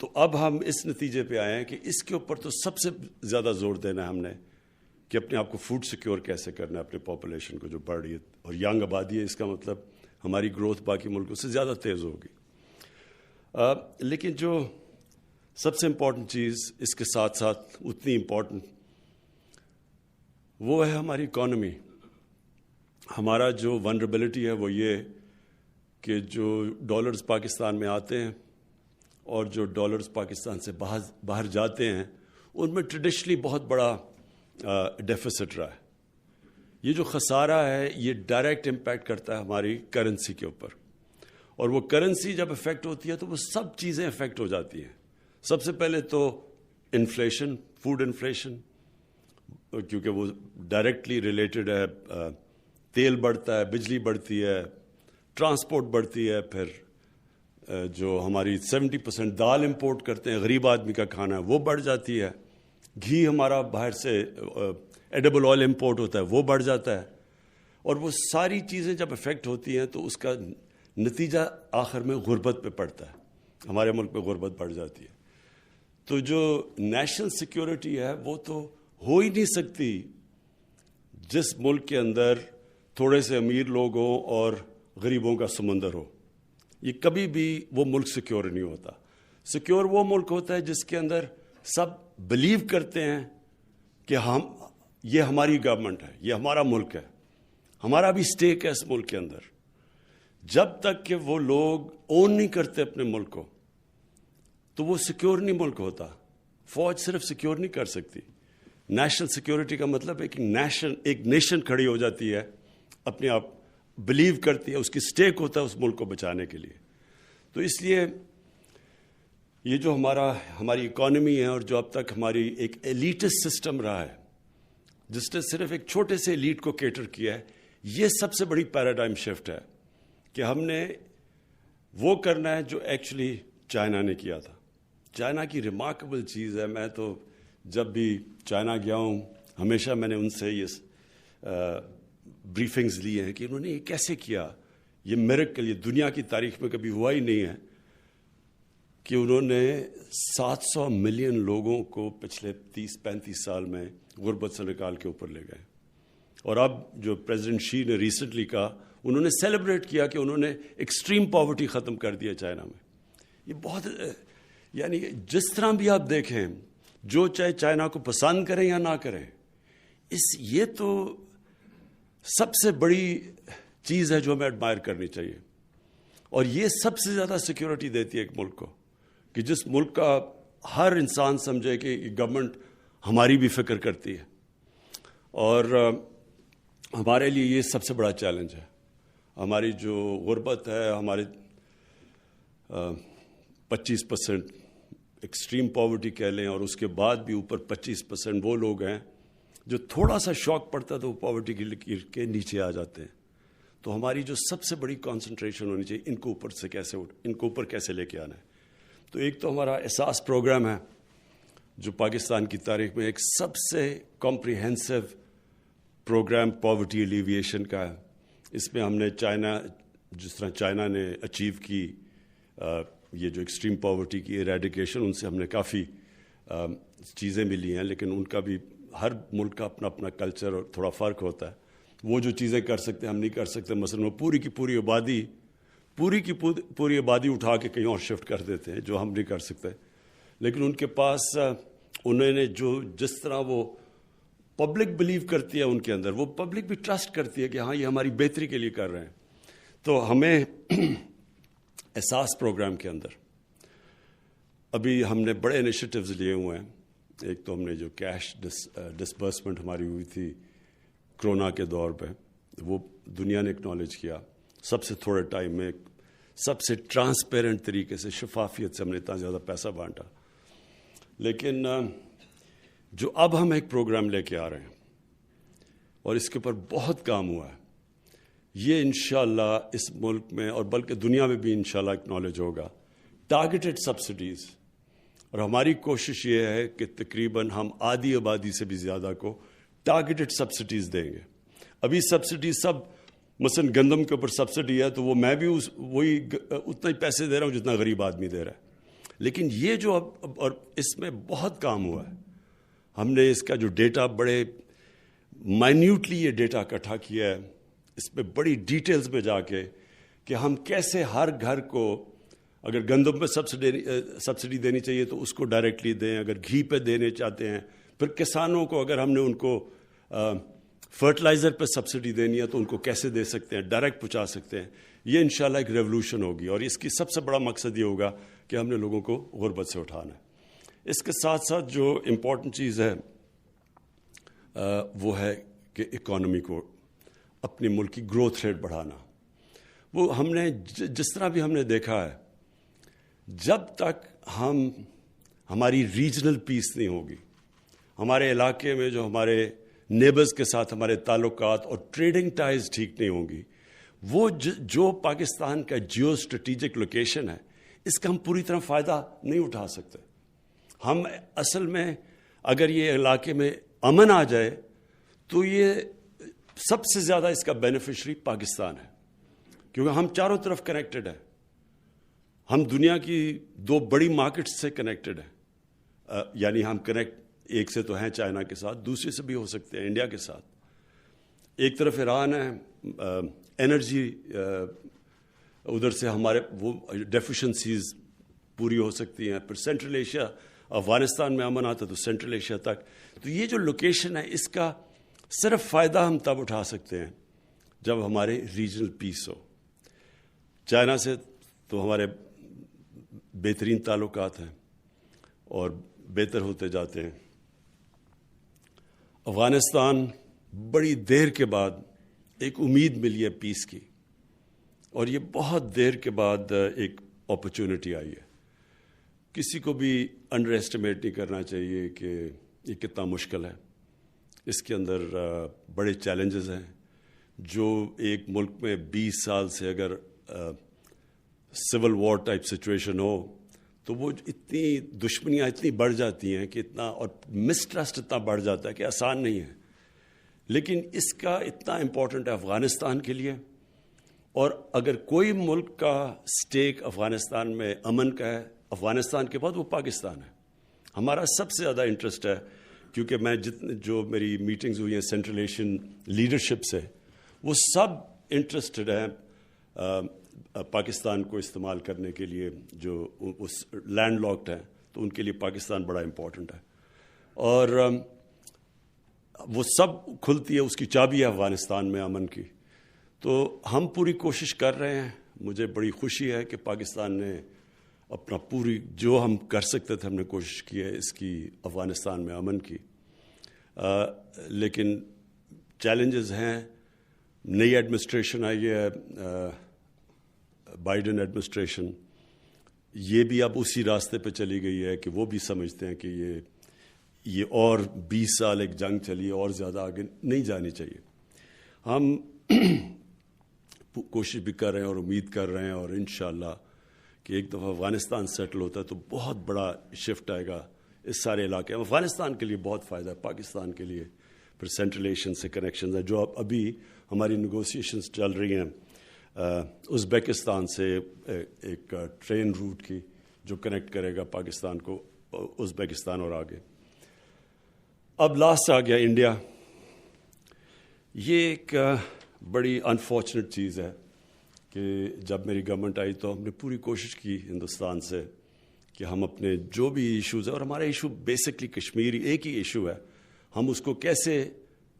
تو اب ہم اس نتیجے پہ آئے ہیں کہ اس کے اوپر تو سب سے زیادہ زور دینا ہے ہم نے کہ اپنے آپ کو فوڈ سیکیور کیسے کرنا ہے اپنے پاپولیشن کو جو بڑھ رہی ہے اور ینگ آبادی ہے. اس کا مطلب ہماری گروتھ باقی ملکوں سے زیادہ تیز ہوگی. لیکن جو سب سے امپورٹنٹ چیز اس کے ساتھ ساتھ اتنی امپورٹنٹ وہ ہے ہماری اکانومی. ہمارا جو ونربلٹی ہے وہ یہ کہ جو ڈالرز پاکستان میں آتے ہیں اور جو ڈالرز پاکستان سے باہر جاتے ہیں ان میں ٹریڈیشنلی بہت بڑا ڈیفیسٹ رہا ہے. یہ جو خسارہ ہے یہ ڈائریکٹ امپیکٹ کرتا ہے ہماری کرنسی کے اوپر, اور وہ کرنسی جب افیکٹ ہوتی ہے تو وہ سب چیزیں افیکٹ ہو جاتی ہیں. سب سے پہلے تو انفلیشن, فوڈ انفلیشن, کیونکہ وہ ڈائریکٹلی ریلیٹڈ ہے. تیل بڑھتا ہے, بجلی بڑھتی ہے, ٹرانسپورٹ بڑھتی ہے, پھر جو ہماری 70% دال امپورٹ کرتے ہیں غریب آدمی کا کھانا ہے وہ بڑھ جاتی ہے. گھی ہمارا باہر سے ایڈیبل آئل امپورٹ ہوتا ہے وہ بڑھ جاتا ہے. اور وہ ساری چیزیں جب افیکٹ ہوتی ہیں تو اس کا نتیجہ آخر میں غربت پہ پڑتا ہے. ہمارے ملک میں غربت بڑھ جاتی ہے. تو جو نیشنل سیکیورٹی ہے وہ تو ہو ہی نہیں سکتی جس ملک کے اندر تھوڑے سے امیر لوگ ہوں اور غریبوں کا سمندر ہو. یہ کبھی بھی وہ ملک سیکیور نہیں ہوتا. سیکیور وہ ملک ہوتا ہے جس کے اندر سب بلیو کرتے ہیں کہ یہ ہماری گورنمنٹ ہے, یہ ہمارا ملک ہے, ہمارا بھی سٹیک ہے اس ملک کے اندر. جب تک کہ وہ لوگ اون نہیں کرتے اپنے ملک کو تو وہ سیکیور نہیں ملک ہوتا. فوج صرف سیکیور نہیں کر سکتی. نیشنل سیکیورٹی کا مطلب ہے کہ ایک نیشن کھڑی ہو جاتی ہے, اپنے آپ بلیو کرتی ہے, اس کی سٹیک ہوتا ہے اس ملک کو بچانے کے لیے. تو اس لیے یہ جو ہماری اکانومی ہے اور جو اب تک ہماری ایک ایلیٹس سسٹم رہا ہے جس نے صرف ایک چھوٹے سے ایلیٹ کو کیٹر کیا ہے, یہ سب سے بڑی پیراڈائم شفٹ ہے کہ ہم نے وہ کرنا ہے جو ایکچولی چائنا نے کیا تھا. چائنا کی ریمارکیبل چیز ہے, میں تو جب بھی چائنا گیا ہوں ہمیشہ میں نے ان سے یہ بریفنگز لی ہیں کہ انہوں نے یہ کیسے کیا. یہ میریکل, یہ دنیا کی تاریخ میں کبھی ہوا ہی نہیں ہے کہ انہوں نے 700 ملین لوگوں کو پچھلے 30-35 سال میں غربت سے نکال کے اوپر لے گئے. اور اب جو پریزیڈنٹ شی نے ریسنٹلی کہا, انہوں نے سیلیبریٹ کیا کہ انہوں نے ایکسٹریم پاورٹی ختم کر دیا چائنا میں. یہ بہت, یعنی جس طرح بھی آپ دیکھیں, جو چاہے چائنا کو پسند کریں یا نہ کریں, یہ تو سب سے بڑی چیز ہے جو ہمیں ایڈمائر کرنی چاہیے. اور یہ سب سے زیادہ سیکیورٹی دیتی ہے ایک ملک کو کہ جس ملک کا ہر انسان سمجھے کہ یہ گورنمنٹ ہماری بھی فکر کرتی ہے. اور ہمارے لیے یہ سب سے بڑا چیلنج ہے. ہماری جو غربت ہے, ہمارے 25% ایکسٹریم پاورٹی کہہ لیں, اور اس کے بعد بھی اوپر 25% وہ لوگ ہیں جو تھوڑا سا شوق پڑتا ہے تو وہ پاورٹی کی لکیر کے نیچے آ جاتے ہیں. تو ہماری جو سب سے بڑی کانسنٹریشن ہونی چاہیے, ان کو اوپر کیسے لے کے آنا ہے. تو ایک تو ہمارا احساس پروگرام ہے جو پاکستان کی تاریخ میں ایک سب سے کمپریہنسو پروگرام پاورٹی ایلیویشن کا ہے. اس میں ہم نے جس طرح چائنا نے اچیو کی یہ جو ایکسٹریم پاورٹی کی ایریڈیکیشن, ان سے ہم نے کافی چیزیں بھی لی ہیں, لیکن ان کا بھی ہر ملک کا اپنا اپنا کلچر اور تھوڑا فرق ہوتا ہے. وہ جو چیزیں کر سکتے ہیں ہم نہیں کر سکتے. مثلا وہ پوری کی پوری آبادی اٹھا کے کہیں اور شفٹ کر دیتے ہیں جو ہم نہیں کر سکتے. لیکن ان کے پاس انہوں نے جس طرح وہ پبلک بلیو کرتی ہے ان کے اندر, وہ پبلک بھی ٹرسٹ کرتی ہے کہ ہاں یہ ہماری بہتری کے لیے کر رہے ہیں. تو ہمیں احساس پروگرام کے اندر ابھی ہم نے بڑے انیشیٹوز لیے ہوئے ہیں. ایک تو ہم نے جو کیش ڈسبرسمنٹ ہماری ہوئی تھی کرونا کے دور پہ, وہ دنیا نے اکنالج کیا. سب سے تھوڑے ٹائم میں سب سے ٹرانسپیرنٹ طریقے سے, شفافیت سے ہم نے اتنا زیادہ پیسہ بانٹا. لیکن جو اب ہم ایک پروگرام لے کے آ رہے ہیں اور اس کے اوپر بہت کام ہوا ہے, یہ انشاءاللہ اس ملک میں اور بلکہ دنیا میں بھی انشاءاللہ اکنالج ہوگا, ٹارگیٹڈ سبسڈیز. اور ہماری کوشش یہ ہے کہ تقریباً ہم آدھی آبادی سے بھی زیادہ کو ٹارگیٹڈ سبسڈیز دیں گے. ابھی سبسڈیز سب, مثلا گندم کے اوپر سبسڈی ہے تو وہ میں بھی وہی اتنا ہی پیسے دے رہا ہوں جتنا غریب آدمی دے رہا ہے. لیکن یہ جو اب اور اس میں بہت کام ہوا ہے. ہم نے اس کا جو ڈیٹا بڑے مائنیوٹلی یہ ڈیٹا اکٹھا کیا ہے, اس میں بڑی ڈیٹیلز میں جا کے کہ ہم کیسے ہر گھر کو اگر گندم پہ سبسڈی دینی چاہیے تو اس کو ڈائریکٹلی دیں, اگر گھی پہ دینے چاہتے ہیں, پھر کسانوں کو اگر ہم نے ان کو فرٹیلائزر پہ سبسڈی دینی ہے تو ان کو کیسے دے سکتے ہیں, ڈائریکٹ پہنچا سکتے ہیں. یہ انشاءاللہ ایک ریولوشن ہوگی, اور اس کی سب سے بڑا مقصد یہ ہوگا کہ ہم نے لوگوں کو غربت سے اٹھانا ہے. اس کے ساتھ ساتھ جو امپورٹنٹ چیز ہے وہ ہے کہ اکانومی کو, اپنے ملک کی گروتھ ریٹ بڑھانا. وہ ہم نے جس طرح بھی ہم نے دیکھا ہے, جب تک ہماری ریجنل پیس نہیں ہوگی, ہمارے علاقے میں جو ہمارے نیبرز کے ساتھ ہمارے تعلقات اور ٹریڈنگ ٹائز ٹھیک نہیں ہوں گی, وہ جو پاکستان کا جیو اسٹریٹجک لوکیشن ہے, اس کا ہم پوری طرح فائدہ نہیں اٹھا سکتے. ہم اصل میں اگر یہ علاقے میں امن آ جائے تو یہ سب سے زیادہ اس کا بینیفیشری پاکستان ہے, کیونکہ ہم چاروں طرف کنیکٹڈ ہیں. ہم دنیا کی 2 بڑی مارکیٹس سے کنیکٹڈ ہیں, یعنی ہم کنیکٹ ایک سے تو ہیں چائنا کے ساتھ, دوسرے سے بھی ہو سکتے ہیں انڈیا کے ساتھ. ایک طرف ایران ہے, انرجی ادھر سے ہمارے وہ ڈیفیشنسیز پوری ہو سکتی ہیں. پھر سینٹرل ایشیا, افغانستان میں امن آتا تو سینٹرل ایشیا تک. تو یہ جو لوکیشن ہے اس کا صرف فائدہ ہم تب اٹھا سکتے ہیں جب ہمارے ریجنل پیس ہو. چائنا سے تو ہمارے بہترین تعلقات ہیں اور بہتر ہوتے جاتے ہیں. افغانستان بڑی دیر کے بعد ایک امید ملی ہے پیس کی, اور یہ بہت دیر کے بعد ایک اپرچونٹی آئی ہے. کسی کو بھی انڈر ایسٹیمیٹ نہیں کرنا چاہیے کہ یہ کتنا مشکل ہے. اس کے اندر بڑے چیلنجز ہیں. جو ایک ملک میں 20 سال سے اگر سول وار ٹائپ سچویشن ہو تو وہ اتنی دشمنیاں اتنی بڑھ جاتی ہیں کہ اتنا, اور مسٹرسٹ اتنا بڑھ جاتا ہے کہ آسان نہیں ہے. لیکن اس کا اتنا امپورٹنٹ ہے افغانستان کے لیے, اور اگر کوئی ملک کا سٹیک افغانستان میں امن کا ہے, افغانستان کے بعد وہ پاکستان ہے. ہمارا سب سے زیادہ انٹرسٹ ہے, کیونکہ میں جو میری میٹنگز ہوئی ہیں سینٹرل ایشین لیڈرشپ سے, وہ سب انٹرسٹڈ ہیں پاکستان کو استعمال کرنے کے لیے. جو اس لینڈ لاکڈ ہیں تو ان کے لیے پاکستان بڑا امپورٹنٹ ہے, اور وہ سب کھلتی ہے, اس کی چابی ہے افغانستان میں امن کی. تو ہم پوری کوشش کر رہے ہیں. مجھے بڑی خوشی ہے کہ پاکستان نے اپنا پوری جو ہم کر سکتے تھے ہم نے کوشش کی ہے اس کی افغانستان میں امن کی. لیکن چیلنجز ہیں. نئی ایڈمنسٹریشن آئی ہے, بائیڈن ایڈمنسٹریشن, یہ بھی اب اسی راستے پہ چلی گئی ہے کہ وہ بھی سمجھتے ہیں کہ یہ اور 20 سال ایک جنگ چلی, اور زیادہ آگے نہیں جانی چاہیے. ہم کوشش بھی کر رہے ہیں اور امید کر رہے ہیں, اور انشاءاللہ کہ ایک دفعہ افغانستان سیٹل ہوتا ہے تو بہت بڑا شفٹ آئے گا اس سارے علاقے میں. افغانستان کے لیے بہت فائدہ ہے, پاکستان کے لیے. پھر سینٹرل ایشین سے کنیکشنز ہیں جو ابھی ہماری نیگوسیشنز چل رہی ہیں ازبیکستان سے, ایک ٹرین روٹ کی جو کنیکٹ کرے گا پاکستان کو ازبیکستان اور آگے. اب لاسٹ آ گیا انڈیا. یہ ایک بڑی انفارچونیٹ چیز ہے کہ جب میری گورنمنٹ آئی تو ہم نے پوری کوشش کی ہندوستان سے کہ ہم اپنے جو بھی ایشوز ہیں, اور ہمارا ایشو بیسکلی کشمیری ایک ہی ایشو ہے, ہم اس کو کیسے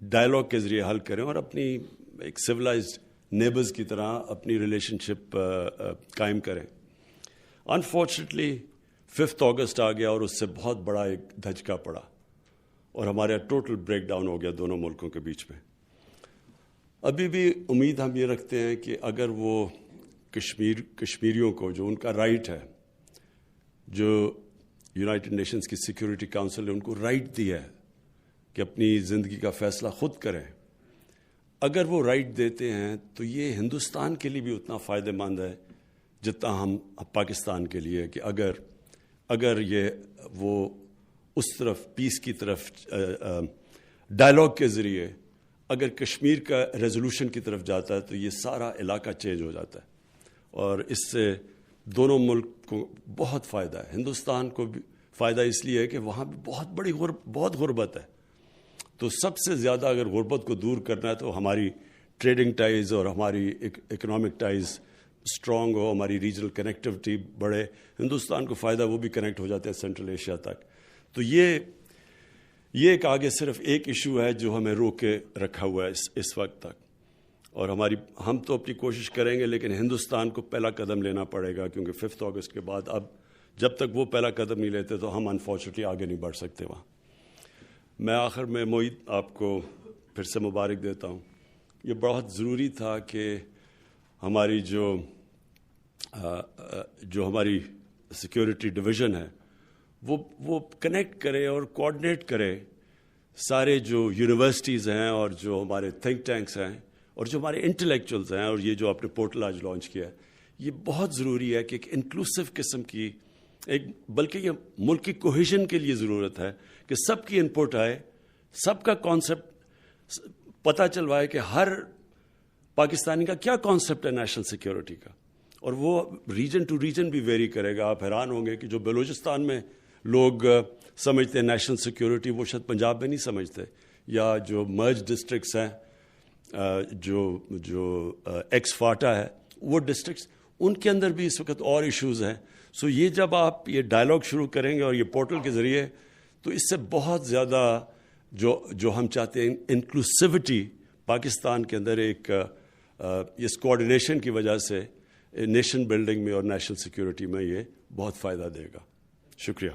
ڈائلاگ کے ذریعے حل کریں اور اپنی ایک سویلائزڈ نیبرز کی طرح اپنی ریلیشن شپ قائم کریں. انفارچونیٹلی 5 اگست آ گیا اور اس سے بہت بڑا ایک دھچکا پڑا, اور ہمارا ٹوٹل بریک ڈاؤن ہو گیا دونوں ملکوں کے بیچ میں. ابھی بھی امید ہم یہ رکھتے ہیں کہ اگر وہ کشمیریوں کو جو ان کا رائٹ ہے, جو یونائٹڈ نیشنز کی سیکیورٹی کونسل نے ان کو رائٹ دیا ہے کہ اپنی زندگی کا فیصلہ خود کریں, اگر وہ رائٹ دیتے ہیں تو یہ ہندوستان کے لیے بھی اتنا فائدہ مند ہے جتنا ہم پاکستان کے لیے, کہ اگر یہ وہ اس طرف پیس کی طرف ڈائلاگ کے ذریعے اگر کشمیر کا ریزولوشن کی طرف جاتا ہے تو یہ سارا علاقہ چینج ہو جاتا ہے, اور اس سے دونوں ملک کو بہت فائدہ ہے. ہندوستان کو بھی فائدہ اس لیے ہے کہ وہاں بھی بہت غربت ہے. تو سب سے زیادہ اگر غربت کو دور کرنا ہے تو ہماری ٹریڈنگ ٹائز اور ہماری اکنامک ٹائز اسٹرانگ ہو, ہماری ریجنل کنیکٹیوٹی بڑھے. ہندوستان کو فائدہ, وہ بھی کنیکٹ ہو جاتے ہیں سینٹرل ایشیا تک. تو یہ ایک آگے صرف ایک ایشو ہے جو ہمیں روک کے رکھا ہوا ہے اس وقت تک. اور ہم تو اپنی کوشش کریں گے, لیکن ہندوستان کو پہلا قدم لینا پڑے گا, کیونکہ 5 اگست کے بعد اب جب تک وہ پہلا قدم نہیں لیتے تو ہم انفارچونیٹلی آگے نہیں بڑھ سکتے وہاں. میں آخر میں معید آپ کو پھر سے مبارک دیتا ہوں. یہ بہت ضروری تھا کہ ہماری جو ہماری سیکیورٹی ڈویژن ہے وہ کنیکٹ کرے اور کوآرڈینیٹ کرے سارے جو یونیورسٹیز ہیں اور جو ہمارے تھنک ٹینکس ہیں اور جو ہمارے انٹلیکچوئلز ہیں. اور یہ جو آپ نے پورٹل آج لانچ کیا ہے, یہ بہت ضروری ہے کہ ایک انکلوسو قسم کی بلکہ یہ ملک کی کوہیژن کے لیے ضرورت ہے کہ سب کی انپٹ آئے, سب کا کانسیپٹ پتہ چلوائے کہ ہر پاکستانی کا کیا کانسیپٹ ہے نیشنل سیکیورٹی کا. اور وہ ریجن ٹو ریجن بھی ویری کرے گا. آپ حیران ہوں گے کہ جو بلوچستان میں لوگ سمجھتے ہیں نیشنل سیکیورٹی, وہ شاید پنجاب میں نہیں سمجھتے. یا جو مرج ڈسٹرکٹس ہیں, جو ایکس فاٹا ہے, وہ ڈسٹرکٹس, ان کے اندر بھی اس وقت اور ایشوز ہیں. سو یہ جب آپ یہ ڈائلاگ شروع کریں گے اور یہ پورٹل کے ذریعے, تو اس سے بہت زیادہ جو ہم چاہتے ہیں انکلوسیوٹی پاکستان کے اندر ایک اس کوآرڈینیشن کی وجہ سے نیشن بلڈنگ میں اور نیشنل سیکیورٹی میں یہ بہت فائدہ دے گا. شکریہ.